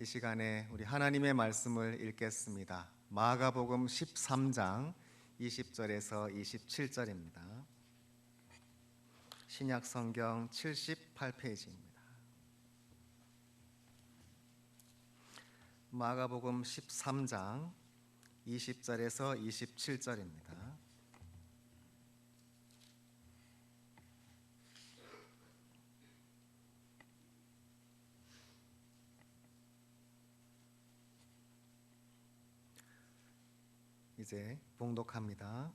이 시간에 우리 하나님의 말씀을 읽겠습니다. 마가복음 13장 20절에서 27절입니다. 신약 성경 78페이지입니다. 마가복음 13장 20절에서 27절입니다. 이제 봉독합니다.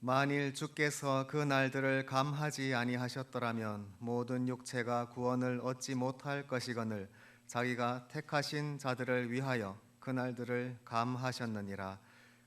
만일 주께서 그 날들을 감하지 아니하셨더라면 모든 육체가 구원을 얻지 못할 것이거늘 자기가 택하신 자들을 위하여 그 날들을 감하셨느니라.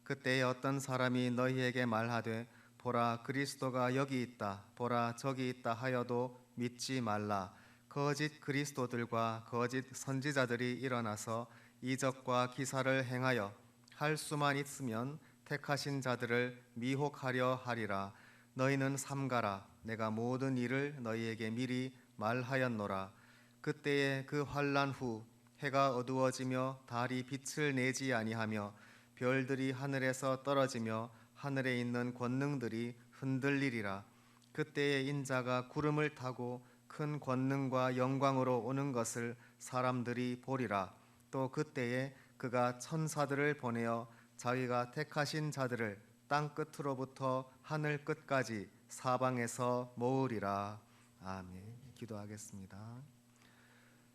그때에 어떤 사람이 너희에게 말하되 보라 그리스도가 여기 있다 보라 저기 있다 하여도 믿지 말라. 거짓 그리스도들과 거짓 선지자들이 일어나서 이적과 기사를 행하여 할 수만 있으면 택하신 자들을 미혹하려 하리라. 너희는 삼가라. 내가 모든 일을 너희에게 미리 말하였노라. 그때에 그 환난 후 해가 어두워지며 달이 빛을 내지 아니하며 별들이 하늘에서 떨어지며 하늘에 있는 권능들이 흔들리리라. 그때에 인자가 구름을 타고 큰 권능과 영광으로 오는 것을 사람들이 보리라. 또 그때에 그가 천사들을 보내어 자기가 택하신 자들을 땅 끝으로부터 하늘 끝까지 사방에서 모으리라. 아멘. 기도하겠습니다.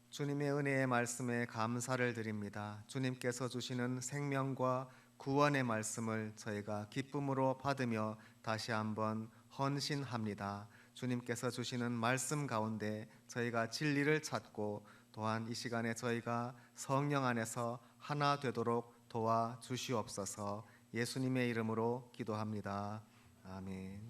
주님의 은혜의 말씀에 감사를 드립니다. 주님께서 주시는 생명과 구원의 말씀을 저희가 기쁨으로 받으며 다시 한번 헌신합니다. 주님께서 주시는 말씀 가운데 저희가 진리를 찾고 또한 이 시간에 저희가 성령 안에서 하나 되도록 도와주시옵소서. 예수님의 이름으로 기도합니다. 아멘.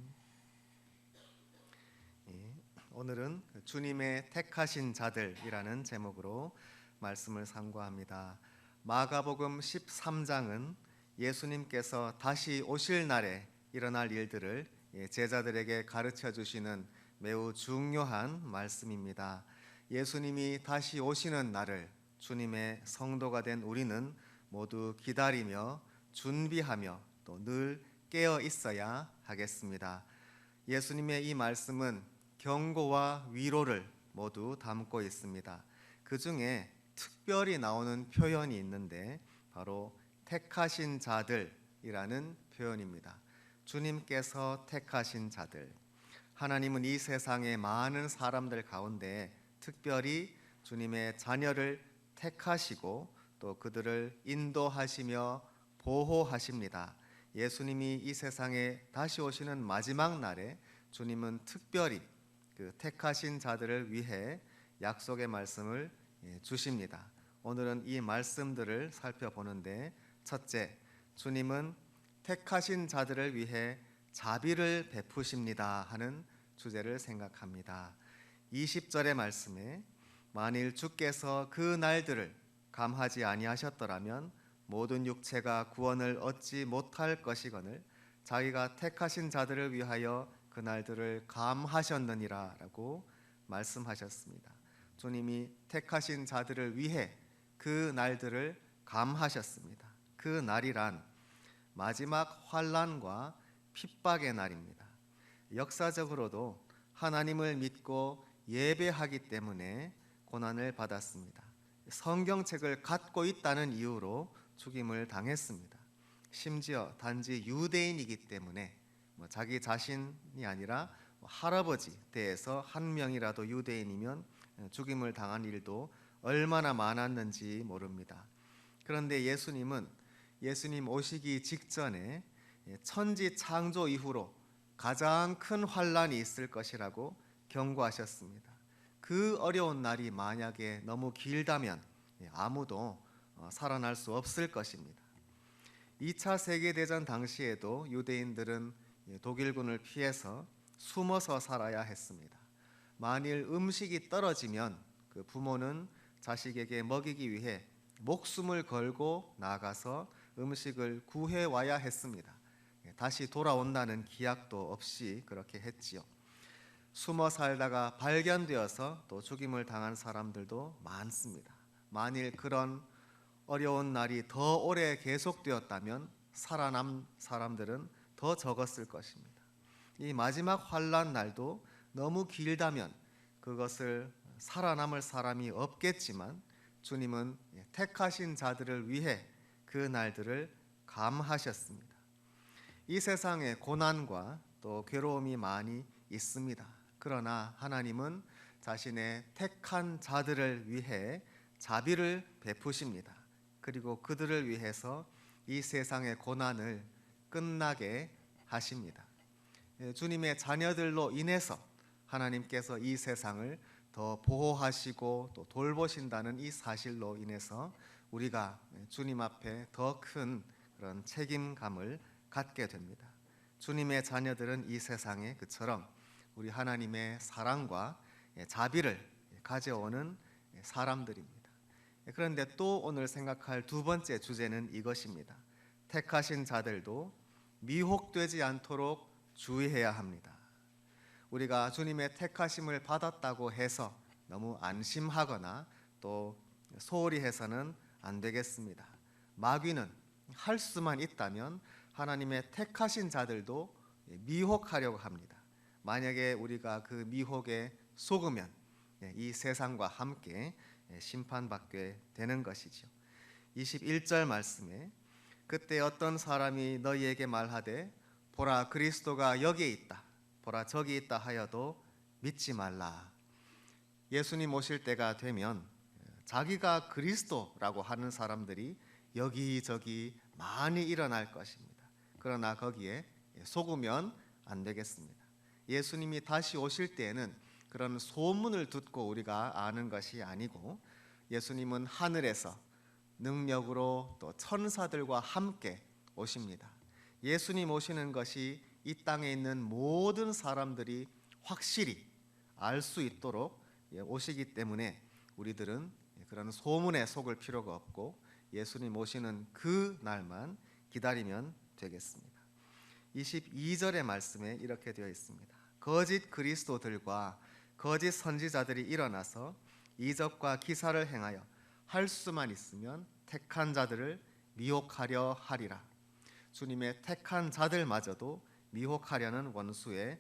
오늘은 주님의 택하신 자들이라는 제목으로 말씀을 상고합니다. 마가복음 13장은 예수님께서 다시 오실 날에 일어날 일들을 제자들에게 가르쳐 주시는 매우 중요한 말씀입니다. 예수님이 다시 오시는 날을 주님의 성도가 된 우리는 모두 기다리며 준비하며 또 늘 깨어 있어야 하겠습니다. 예수님의 이 말씀은 경고와 위로를 모두 담고 있습니다. 그 중에 특별히 나오는 표현이 있는데 바로 택하신 자들이라는 표현입니다. 주님께서 택하신 자들. 하나님은 이 세상의 많은 사람들 가운데 특별히 주님의 자녀를 택하시고 또 그들을 인도하시며 보호하십니다. 예수님이 이 세상에 다시 오시는 마지막 날에 주님은 특별히 그 택하신 자들을 위해 약속의 말씀을 주십니다. 오늘은 이 말씀들을 살펴보는데, 첫째, 주님은 택하신 자들을 위해 자비를 베푸십니다 하는 주제를 생각합니다. 20절의 말씀에 만일 주께서 그 날들을 감하지 아니하셨더라면 모든 육체가 구원을 얻지 못할 것이거늘 자기가 택하신 자들을 위하여 그 날들을 감하셨느니라 라고 말씀하셨습니다. 주님이 택하신 자들을 위해 그 날들을 감하셨습니다. 그 날이란 마지막 환난과 핍박의 날입니다. 역사적으로도 하나님을 믿고 예배하기 때문에 고난을 받았습니다. 성경책을 갖고 있다는 이유로 죽임을 당했습니다. 심지어 단지 유대인이기 때문에 자기 자신이 아니라 할아버지 대에서 한 명이라도 유대인이면 죽임을 당한 일도 얼마나 많았는지 모릅니다. 그런데 예수님 오시기 직전에 천지 창조 이후로 가장 큰 환난이 있을 것이라고 경고하셨습니다. 그 어려운 날이 만약에 너무 길다면 아무도 살아날 수 없을 것입니다. 2차 세계대전 당시에도 유대인들은 독일군을 피해서 숨어서 살아야 했습니다. 만일 음식이 떨어지면 그 부모는 자식에게 먹이기 위해 목숨을 걸고 나가서 음식을 구해와야 했습니다. 다시 돌아온다는 기약도 없이 그렇게 했지요. 숨어 살다가 발견되어서 또 죽임을 당한 사람들도 많습니다. 만일 그런 어려운 날이 더 오래 계속되었다면 살아남 사람들은 더 적었을 것입니다. 이 마지막 환난 날도 너무 길다면 그것을 살아남을 사람이 없겠지만 주님은 택하신 자들을 위해 그 날들을 감하셨습니다. 이 세상에 고난과 또 괴로움이 많이 있습니다. 그러나 하나님은 자신의 택한 자들을 위해 자비를 베푸십니다. 그리고 그들을 위해서 이 세상의 고난을 끝나게 하십니다. 주님의 자녀들로 인해서 하나님께서 이 세상을 더 보호하시고 또 돌보신다는 이 사실로 인해서 우리가 주님 앞에 더 큰 그런 책임감을 갖게 됩니다. 주님의 자녀들은 이 세상에 그처럼 우리 하나님의 사랑과 자비를 가져오는 사람들입니다. 그런데 또 오늘 생각할 두 번째 주제는 이것입니다. 택하신 자들도 미혹되지 않도록 주의해야 합니다. 우리가 주님의 택하심을 받았다고 해서 너무 안심하거나 또 소홀히 해서는 안 되겠습니다. 마귀는 할 수만 있다면 하나님의 택하신 자들도 미혹하려고 합니다. 만약에 우리가 그 미혹에 속으면 이 세상과 함께 심판받게 되는 것이죠. 21절 말씀에 그때 어떤 사람이 너희에게 말하되 보라 그리스도가 여기에 있다 보라 저기 있다 하여도 믿지 말라. 예수님 오실 때가 되면 자기가 그리스도라고 하는 사람들이 여기저기 많이 일어날 것입니다. 그러나 거기에 속으면 안 되겠습니다. 예수님이 다시 오실 때에는 그런 소문을 듣고 우리가 아는 것이 아니고 예수님은 하늘에서 능력으로 또 천사들과 함께 오십니다. 예수님 오시는 것이 이 땅에 있는 모든 사람들이 확실히 알 수 있도록 오시기 때문에 우리들은 그런 소문에 속을 필요가 없고 예수님 오시는 그 날만 기다리면 되겠습니다. 22절의 말씀에 이렇게 되어 있습니다. 거짓 그리스도들과 거짓 선지자들이 일어나서 이적과 기사를 행하여 할 수만 있으면 택한 자들을 미혹하려 하리라. 주님의 택한 자들마저도 미혹하려는 원수의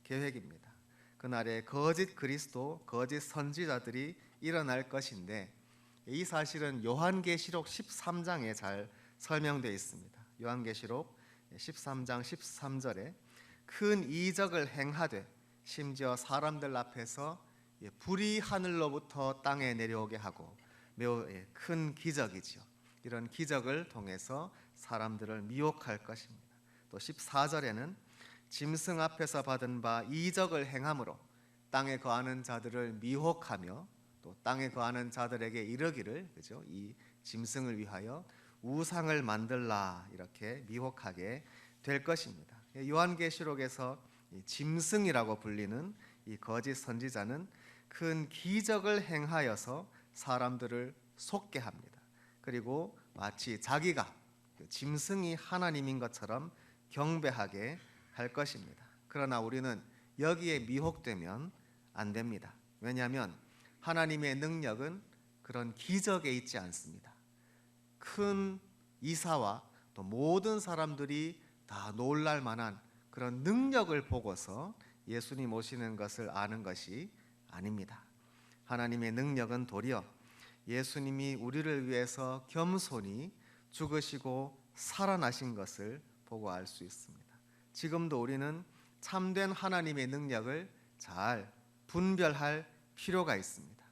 계획입니다. 그날에 거짓 그리스도, 거짓 선지자들이 일어날 것인데 이 사실은 요한계시록 13장에 잘 설명되어 있습니다. 요한계시록 13장 13절에 큰 이적을 행하되 심지어 사람들 앞에서 불이 하늘로부터 땅에 내려오게 하고 매우 큰 기적이죠. 이런 기적을 통해서 사람들을 미혹할 것입니다. 또 14절에는 짐승 앞에서 받은 바 이적을 행함으로 땅에 거하는 자들을 미혹하며 또 땅에 거하는 자들에게 이르기를 그죠? 이 짐승을 위하여 우상을 만들라 이렇게 미혹하게 될 것입니다. 요한계시록에서 짐승이라고 불리는 이 거짓 선지자는 큰 기적을 행하여서 사람들을 속게 합니다. 그리고 마치 자기가 짐승이 하나님인 것처럼 경배하게 할 것입니다. 그러나 우리는 여기에 미혹되면 안 됩니다. 왜냐하면 하나님의 능력은 그런 기적에 있지 않습니다. 큰 이사와 또 모든 사람들이 다 놀랄 만한 그런 능력을 보고서 예수님 오시는 것을 아는 것이 아닙니다. 하나님의 능력은 도리어 예수님이 우리를 위해서 겸손히 죽으시고 살아나신 것을 보고 알 수 있습니다. 지금도 우리는 참된 하나님의 능력을 잘 분별할 필요가 있습니다.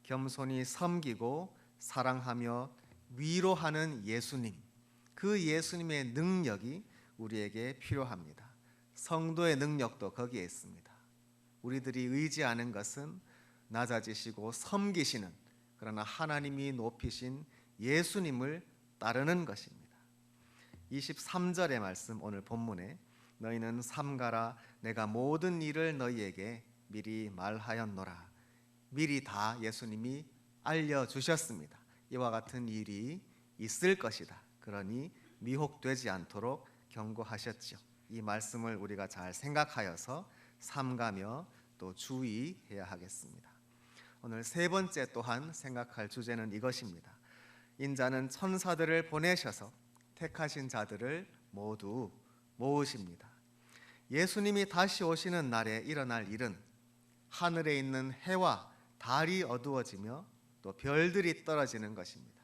겸손히 섬기고 사랑하며 위로하는 예수님, 그 예수님의 능력이 우리에게 필요합니다. 성도의 능력도 거기에 있습니다. 우리들이 의지하는 것은 낮아지시고 섬기시는 그러나 하나님이 높이신 예수님을 따르는 것입니다. 23절의 말씀 오늘 본문에 너희는 삼가라 내가 모든 일을 너희에게 미리 말하였노라. 미리 다 예수님이 알려주셨습니다. 이와 같은 일이 있을 것이다. 그러니 미혹되지 않도록 경고하셨죠. 이 말씀을 우리가 잘 생각하여서 삼가며 또 주의해야 하겠습니다. 오늘 세 번째 또한 생각할 주제는 이것입니다. 인자는 천사들을 보내셔서 택하신 자들을 모두 모으십니다. 예수님이 다시 오시는 날에 일어날 일은 하늘에 있는 해와 달이 어두워지며 또 별들이 떨어지는 것입니다.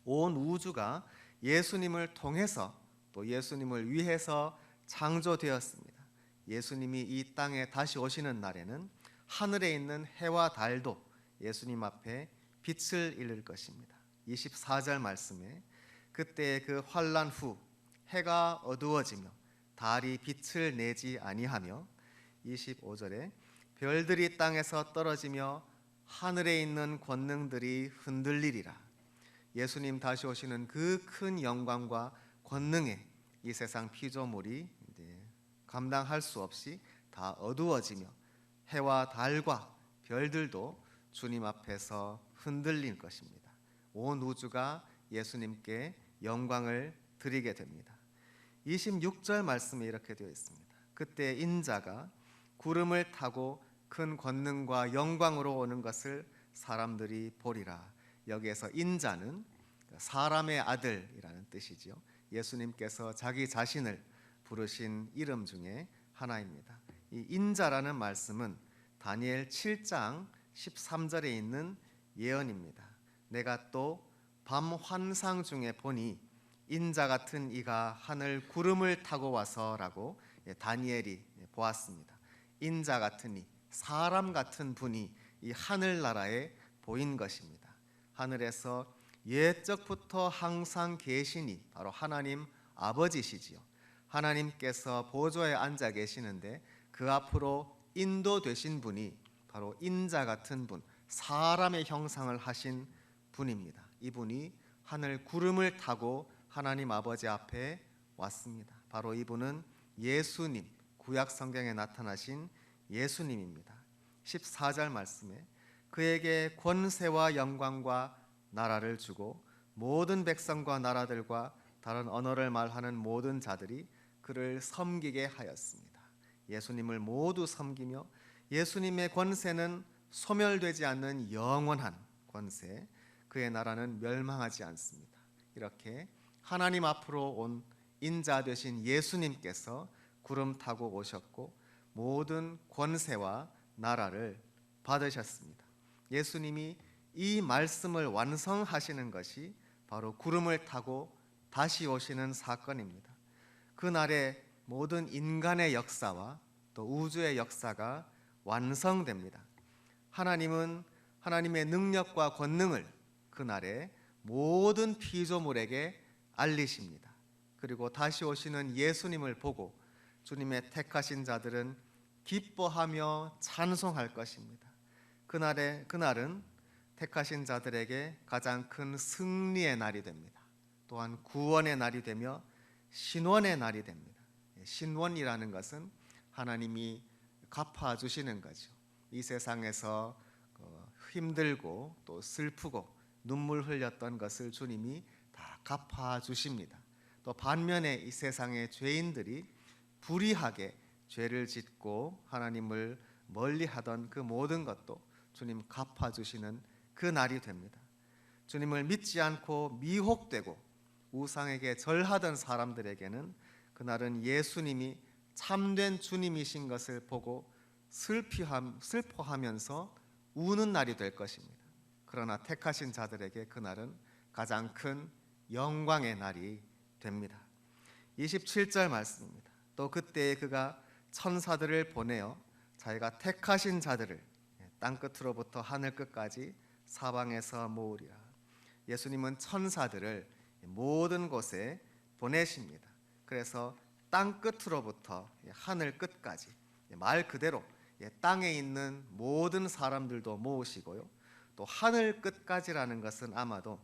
온 우주가 예수님을 통해서 또 예수님을 위해서 창조되었습니다. 예수님이 이 땅에 다시 오시는 날에는 하늘에 있는 해와 달도 예수님 앞에 빛을 잃을 것입니다. 24절 말씀에 그때 그 환난 후 해가 어두워지며 달이 빛을 내지 아니하며 25절에 별들이 땅에서 떨어지며 하늘에 있는 권능들이 흔들리리라. 예수님 다시 오시는 그 큰 영광과 권능에 이 세상 피조물이 감당할 수 없이 다 어두워지며 해와 달과 별들도 주님 앞에서 흔들릴 것입니다. 온 우주가 예수님께 영광을 드리게 됩니다. 26절 말씀에 이렇게 되어 있습니다. 그때 인자가 구름을 타고 큰 권능과 영광으로 오는 것을 사람들이 보리라. 여기에서 인자는 사람의 아들이라는 뜻이지요. 예수님께서 자기 자신을 부르신 이름 중에 하나입니다. 이 인자라는 말씀은 다니엘 7장 13절에 있는 예언입니다. 내가 또 밤 환상 중에 보니 인자 같은 이가 하늘 구름을 타고 와서라고 다니엘이 보았습니다. 인자 같은 이, 사람 같은 분이 이 하늘나라에 보인 것입니다. 하늘에서 옛적부터 항상 계시니 바로 하나님 아버지시지요. 하나님께서 보좌에 앉아 계시는데 그 앞으로 인도되신 분이 바로 인자 같은 분, 사람의 형상을 하신 분입니다. 이분이 하늘 구름을 타고 하나님 아버지 앞에 왔습니다. 바로 이분은 예수님, 구약 성경에 나타나신 예수님입니다. 14절 말씀에 그에게 권세와 영광과 나라를 주고 모든 백성과 나라들과 다른 언어를 말하는 모든 자들이 그를 섬기게 하였습니다. 예수님을 모두 섬기며 예수님의 권세는 소멸되지 않는 영원한 권세, 그의 나라는 멸망하지 않습니다. 이렇게 하나님 앞으로 온 인자 되신 예수님께서 구름 타고 오셨고 모든 권세와 나라를 받으셨습니다. 예수님이 이 말씀을 완성하시는 것이 바로 구름을 타고 다시 오시는 사건입니다. 그날에 모든 인간의 역사와 또 우주의 역사가 완성됩니다. 하나님은 하나님의 능력과 권능을 그날에 모든 피조물에게 알리십니다. 그리고 다시 오시는 예수님을 보고 주님의 택하신 자들은 기뻐하며 찬송할 것입니다. 그날은 택하신 자들에게 가장 큰 승리의 날이 됩니다. 또한 구원의 날이 되며 신원의 날이 됩니다. 신원이라는 것은 하나님이 갚아주시는 거죠. 이 세상에서 힘들고 또 슬프고 눈물 흘렸던 것을 주님이 다 갚아주십니다. 또 반면에 이 세상의 죄인들이 불의하게 죄를 짓고 하나님을 멀리하던 그 모든 것도 주님 갚아주시는 그 날이 됩니다. 주님을 믿지 않고 미혹되고 우상에게 절하던 사람들에게는 그날은 예수님이 참된 주님이신 것을 보고 슬퍼하면서 우는 날이 될 것입니다. 그러나 택하신 자들에게 그날은 가장 큰 영광의 날이 됩니다. 27절 말씀입니다. 또 그때에 그가 천사들을 보내어 자기가 택하신 자들을 땅끝으로부터 하늘끝까지 사방에서 모으리라. 예수님은 천사들을 모든 곳에 보내십니다. 그래서 땅끝으로부터 하늘끝까지, 말 그대로 땅에 있는 모든 사람들도 모으시고요, 또 하늘 끝까지라는 것은 아마도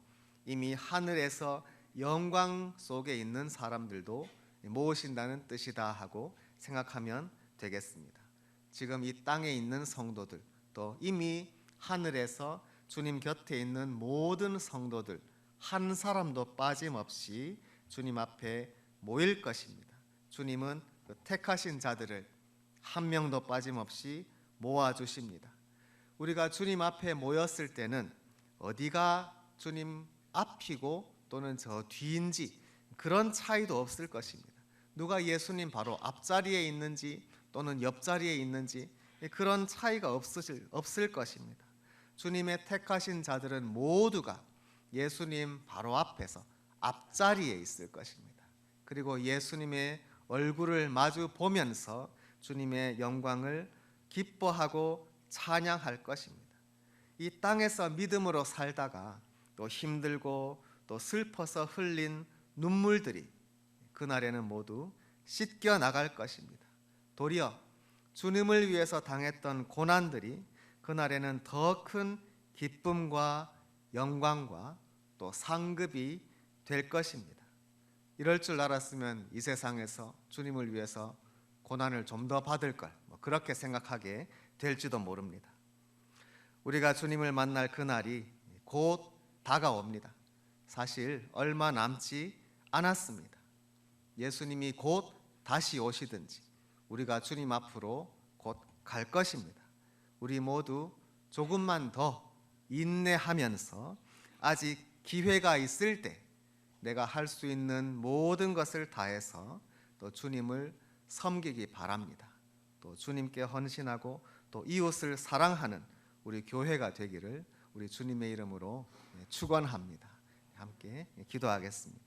이미 하늘에서 영광 속에 있는 사람들도 모으신다는 뜻이다 하고 생각하면 되겠습니다. 지금 이 땅에 있는 성도들, 또 이미 하늘에서 주님 곁에 있는 모든 성도들 한 사람도 빠짐없이 주님 앞에 모일 것입니다. 주님은 택하신 자들을 한 명도 빠짐없이 모아주십니다. 우리가 주님 앞에 모였을 때는 어디가 주님 앞이고 또는 저 뒤인지 그런 차이도 없을 것입니다. 누가 예수님 바로 앞자리에 있는지 또는 옆자리에 있는지 그런 차이가 없을 것입니다. 주님의 택하신 자들은 모두가 예수님 바로 앞에서 앞자리에 있을 것입니다. 그리고 예수님의 얼굴을 마주 보면서 주님의 영광을 기뻐하고 찬양할 것입니다. 이 땅에서 믿음으로 살다가 또 힘들고 또 슬퍼서 흘린 눈물들이 그날에는 모두 씻겨 나갈 것입니다. 도리어 주님을 위해서 당했던 고난들이 그날에는 더 큰 기쁨과 영광과 또 상급이 될 것입니다. 이럴 줄 알았으면 이 세상에서 주님을 위해서 고난을 좀 더 받을 걸, 그렇게 생각하게 될지도 모릅니다. 우리가 주님을 만날 그날이 곧 다가옵니다. 사실 얼마 남지 않았습니다. 예수님이 곧 다시 오시든지 우리가 주님 앞으로 곧 갈 것입니다. 우리 모두 조금만 더 인내하면서 아직 기회가 있을 때 내가 할 수 있는 모든 것을 다해서 또 주님을 섬기기 바랍니다. 또 주님께 헌신하고 또 이웃을 사랑하는 우리 교회가 되기를 우리 주님의 이름으로 축원합니다. 함께 기도하겠습니다.